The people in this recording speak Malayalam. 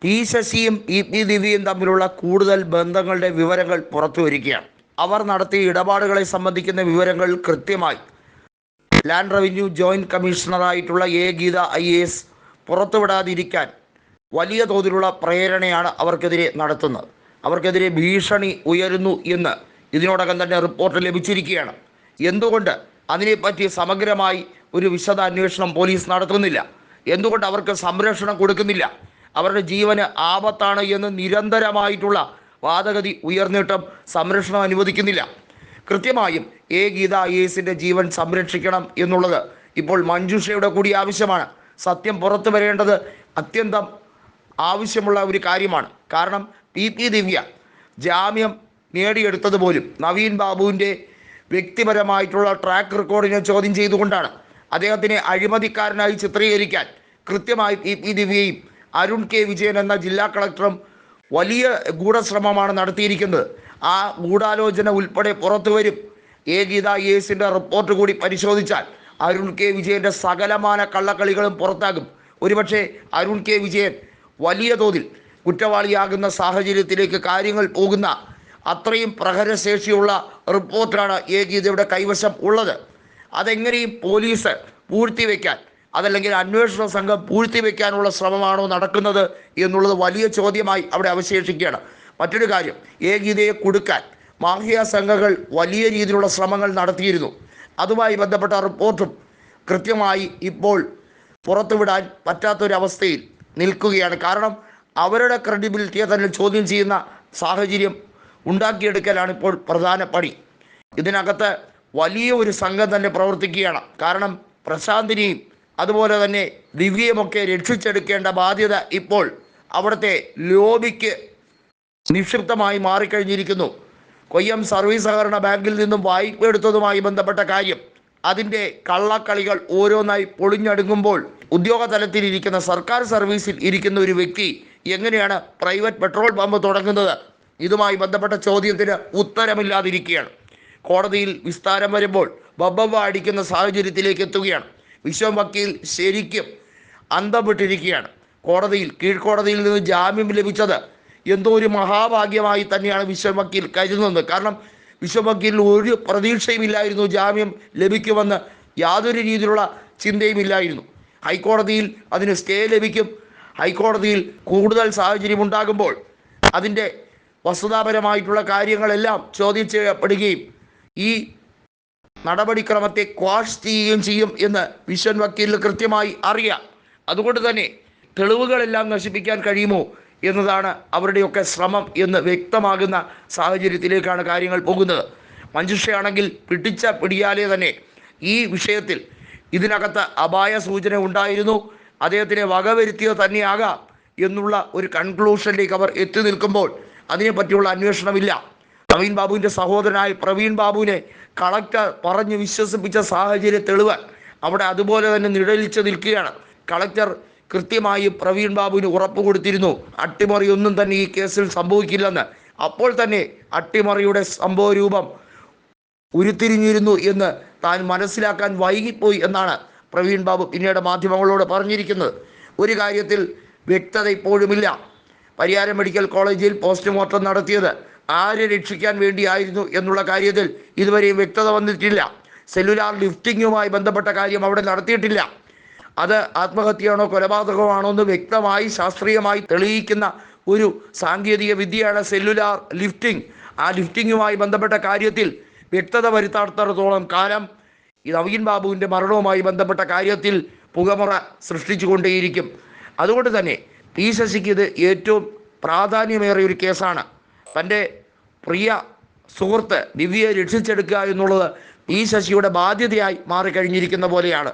പി ശശിയും പി ദിവ്യയും തമ്മിലുള്ള കൂടുതൽ ബന്ധങ്ങളുടെ വിവരങ്ങൾ പുറത്തു വരികയാണ്. അവർ നടത്തിയ ഇടപാടുകളെ സംബന്ധിക്കുന്ന വിവരങ്ങൾ കൃത്യമായി ലാൻഡ് റവന്യൂ ജോയിൻറ്റ് കമ്മീഷണറായിട്ടുള്ള ഗീത IAS പുറത്തുവിടാതിരിക്കാൻ വലിയ തോതിലുള്ള പ്രേരണയാണ് അവർക്കെതിരെ നടത്തുന്നത്. അവർക്കെതിരെ ഭീഷണി ഉയരുന്നു എന്ന് ഇതിനോടകം തന്നെ റിപ്പോർട്ട് ലഭിച്ചിരിക്കുകയാണ്. എന്തുകൊണ്ട് അതിനെപ്പറ്റി സമഗ്രമായി ഒരു വിശദ അന്വേഷണം പോലീസ് നടത്തുന്നില്ല? എന്തുകൊണ്ട് അവർക്ക് സംരക്ഷണം കൊടുക്കുന്നില്ല? അവരുടെ ജീവന് ആപത്താണ് എന്ന് നിരന്തരമായിട്ടുള്ള വാദഗതി ഉയർന്നിട്ടും സംരക്ഷണം അനുവദിക്കുന്നില്ല. കൃത്യമായും ഗീത IASന്റെ ജീവൻ സംരക്ഷിക്കണം എന്നുള്ളത് ഇപ്പോൾ മഞ്ജുഷയുടെ കൂടി ആവശ്യമാണ്. സത്യം പുറത്തു വരേണ്ടത് അത്യന്തം ആവശ്യമുള്ള ഒരു കാര്യമാണ്. കാരണം പി ദിവ്യ ജാമ്യം നേടിയെടുത്തത് പോലും നവീൻ ബാബുവിൻ്റെ വ്യക്തിപരമായിട്ടുള്ള ട്രാക്ക് റെക്കോർഡിനെ ചോദ്യം ചെയ്തുകൊണ്ടാണ്. അദ്ദേഹത്തിനെ അഴിമതിക്കാരനായി ചിത്രീകരിക്കാൻ കൃത്യമായി പി ദിവ്യയും അരുൺ കെ വിജയൻ എന്ന ജില്ലാ കളക്ടറും വലിയ ഗൂഢശ്രമമാണ് നടത്തിയിരിക്കുന്നത്. ആ ഗൂഢാലോചന ഉൾപ്പെടെ പുറത്തു വരും. ഗീത IASന്റെ റിപ്പോർട്ട് കൂടി പരിശോധിച്ചാൽ അരുൺ കെ വിജയൻ്റെ സകലമാന കള്ളക്കളികളും പുറത്താകും. ഒരുപക്ഷെ അരുൺ കെ വിജയൻ വലിയ തോതിൽ കുറ്റവാളിയാകുന്ന സാഹചര്യത്തിലേക്ക് കാര്യങ്ങൾ പോകുന്ന അത്രയും പ്രഹരശേഷിയുള്ള റിപ്പോർട്ടാണ് ഗീതയുടെ കൈവശം ഉള്ളത്. അതെങ്ങനെയും പോലീസ് പൂഴ്ത്തിവെക്കാൻ, അതല്ലെങ്കിൽ അന്വേഷണ സംഘം പൂഴ്ത്തിവെക്കാനുള്ള ശ്രമമാണോ നടക്കുന്നത് എന്നുള്ളത് വലിയ ചോദ്യമായി അവിടെ അവശേഷിക്കുകയാണ്. മറ്റൊരു കാര്യം, ഗീതയെ കൊടുക്കാൻ മാഫിയ സംഘങ്ങൾ വലിയ രീതിയിലുള്ള ശ്രമങ്ങൾ നടത്തിയിരുന്നു. അതുമായി ബന്ധപ്പെട്ട റിപ്പോർട്ടും കൃത്യമായി ഇപ്പോൾ പുറത്തുവിടാൻ പറ്റാത്തൊരവസ്ഥയിൽ നിൽക്കുകയാണ്. കാരണം അവരുടെ ക്രെഡിബിലിറ്റിയെ തന്നെ ചോദ്യം ചെയ്യുന്ന സാഹചര്യം ഉണ്ടാക്കിയെടുക്കലാണ് ഇപ്പോൾ പ്രധാന പണി. ഇതിനകത്ത് വലിയ ഒരു സംഘം തന്നെ പ്രവർത്തിക്കുകയാണ്. കാരണം പ്രശാന്തിനെയും അതുപോലെ തന്നെ ദിവ്യയുമൊക്കെ രക്ഷിച്ചെടുക്കേണ്ട ബാധ്യത ഇപ്പോൾ അവിടുത്തെ ലോബിക്ക് നിക്ഷിപ്തമായി മാറിക്കഴിഞ്ഞിരിക്കുന്നു. കൊയ്യം സർവീസ് സഹകരണ ബാങ്കിൽ നിന്നും വായ്പ എടുത്തതുമായി ബന്ധപ്പെട്ട കാര്യം, അതിൻ്റെ കള്ളക്കളികൾ ഓരോന്നായി പൊളിഞ്ഞടുങ്ങുമ്പോൾ ഉദ്യോഗതലത്തിലിരിക്കുന്ന സർക്കാർ സർവീസിൽ ഇരിക്കുന്ന ഒരു വ്യക്തി എങ്ങനെയാണ് പ്രൈവറ്റ് പെട്രോൾ പമ്പ് തുടങ്ങുന്നത്? ഇതുമായി ബന്ധപ്പെട്ട ചോദ്യത്തിന് ഉത്തരമില്ലാതിരിക്കുകയാണ്. കോടതിയിൽ വിസ്താരം വരുമ്പോൾ ബബ്ബ അടിക്കുന്ന സാഹചര്യത്തിലേക്ക് എത്തുകയാണ്. വിശ്വം വക്കീൽ ശരിക്കും അന്തം വിട്ടിരിക്കുകയാണ്. കീഴ്ക്കോടതിയിൽ നിന്ന് ജാമ്യം ലഭിച്ചത് എന്തോ ഒരു മഹാഭാഗ്യമായി തന്നെയാണ് വിശ്വം വക്കീൽ കരുതുന്നത്. കാരണം വിശ്വം വക്കീലിന് ഒരു പ്രതീക്ഷയുമില്ലായിരുന്നു ജാമ്യം ലഭിക്കുമെന്ന്, യാതൊരു രീതിയിലുള്ള ചിന്തയുമില്ലായിരുന്നു. ഹൈക്കോടതിയിൽ അതിന് സ്റ്റേ ലഭിക്കും, ഹൈക്കോടതിയിൽ കൂടുതൽ സാഹചര്യം ഉണ്ടാകുമ്പോൾ അതിൻ്റെ വസ്തുതാപരമായിട്ടുള്ള കാര്യങ്ങളെല്ലാം ചോദ്യം ചെയ്യപ്പെടുകയും ഈ നടപടിക്രമത്തെ ക്വാഷ് ചെയ്യുകയും ചെയ്യും എന്ന് വിശ്വൻ വക്കീലിന് കൃത്യമായി അറിയാം. അതുകൊണ്ട് തന്നെ തെളിവുകളെല്ലാം നശിപ്പിക്കാൻ കഴിയുമോ എന്നതാണ് അവരുടെയൊക്കെ ശ്രമം എന്ന് വ്യക്തമാകുന്ന സാഹചര്യത്തിലേക്കാണ് കാര്യങ്ങൾ പോകുന്നത്. മഞ്ജുഷയാണെങ്കിൽ പിടിച്ച പിടിയാലെ തന്നെ ഈ വിഷയത്തിൽ ഇതിനകത്ത് അപായ സൂചന ഉണ്ടായിരുന്നു, അദ്ദേഹത്തിനെ വകവരുത്തിയത് തന്നെയാകാം എന്നുള്ള ഒരു കൺക്ലൂഷനിലേക്ക് അവർ എത്തി നിൽക്കുമ്പോൾ അതിനെപ്പറ്റിയുള്ള അന്വേഷണമില്ല. നവീൻ ബാബുവിൻ്റെ സഹോദരനായ പ്രവീൺ ബാബുവിനെ കളക്ടർ പറഞ്ഞ് വിശ്വസിപ്പിച്ച സാഹചര്യ തെളിവ് അവിടെ അതുപോലെ തന്നെ നിഴലിച്ച് നിൽക്കുകയാണ്. കളക്ടർ കൃത്യമായി പ്രവീൺ ബാബുവിന് ഉറപ്പ് കൊടുത്തിരുന്നു അട്ടിമറിയൊന്നും തന്നെ ഈ കേസിൽ സംഭവിക്കില്ലെന്ന്. അപ്പോൾ തന്നെ അട്ടിമറിയുടെ സംഭവ രൂപം ഉരുത്തിരിഞ്ഞിരുന്നു എന്ന് താൻ മനസ്സിലാക്കാൻ വൈകിപ്പോയി എന്നാണ് പ്രവീൺ ബാബു പിന്നീട് മാധ്യമങ്ങളോട് പറഞ്ഞിരിക്കുന്നത്. ഒരു കാര്യത്തിൽ വ്യക്തത ഇപ്പോഴുമില്ല. പരിയാരം മെഡിക്കൽ കോളേജിൽ പോസ്റ്റ്മോർട്ടം നടത്തിയത് ആരെ രക്ഷിക്കാൻ വേണ്ടിയായിരുന്നു എന്നുള്ള കാര്യത്തിൽ ഇതുവരെയും വ്യക്തത വന്നിട്ടില്ല. സെല്ലുലാർ ലിഫ്റ്റിങ്ങുമായി ബന്ധപ്പെട്ട കാര്യം അവിടെ നടത്തിയിട്ടില്ല. അത് ആത്മഹത്യയാണോ കൊലപാതകമാണോ എന്ന് വ്യക്തമായി ശാസ്ത്രീയമായി തെളിയിക്കുന്ന ഒരു സാങ്കേതിക വിദ്യയാണ് സെല്ലുലാർ ലിഫ്റ്റിംഗ്. ആ ലിഫ്റ്റിങ്ങുമായി ബന്ധപ്പെട്ട കാര്യത്തിൽ വ്യക്തത വരുത്താത്തിടത്തോളം കാലം ഈ നവീൻ ബാബുവിൻ്റെ മരണവുമായി ബന്ധപ്പെട്ട കാര്യത്തിൽ പുകമറ സൃഷ്ടിച്ചുകൊണ്ടേയിരിക്കും. അതുകൊണ്ട് തന്നെ പി ശശിക്ക് ഇത് ഏറ്റവും പ്രാധാന്യമേറിയ ഒരു കേസാണ്. തൻ്റെ പ്രിയ സുഹൃത്ത് ദിവ്യയെ രക്ഷിച്ചെടുക്കുക എന്നുള്ളത് പി ശശിയുടെ ബാധ്യതയായി മാറിക്കഴിഞ്ഞിരിക്കുന്ന പോലെയാണ്.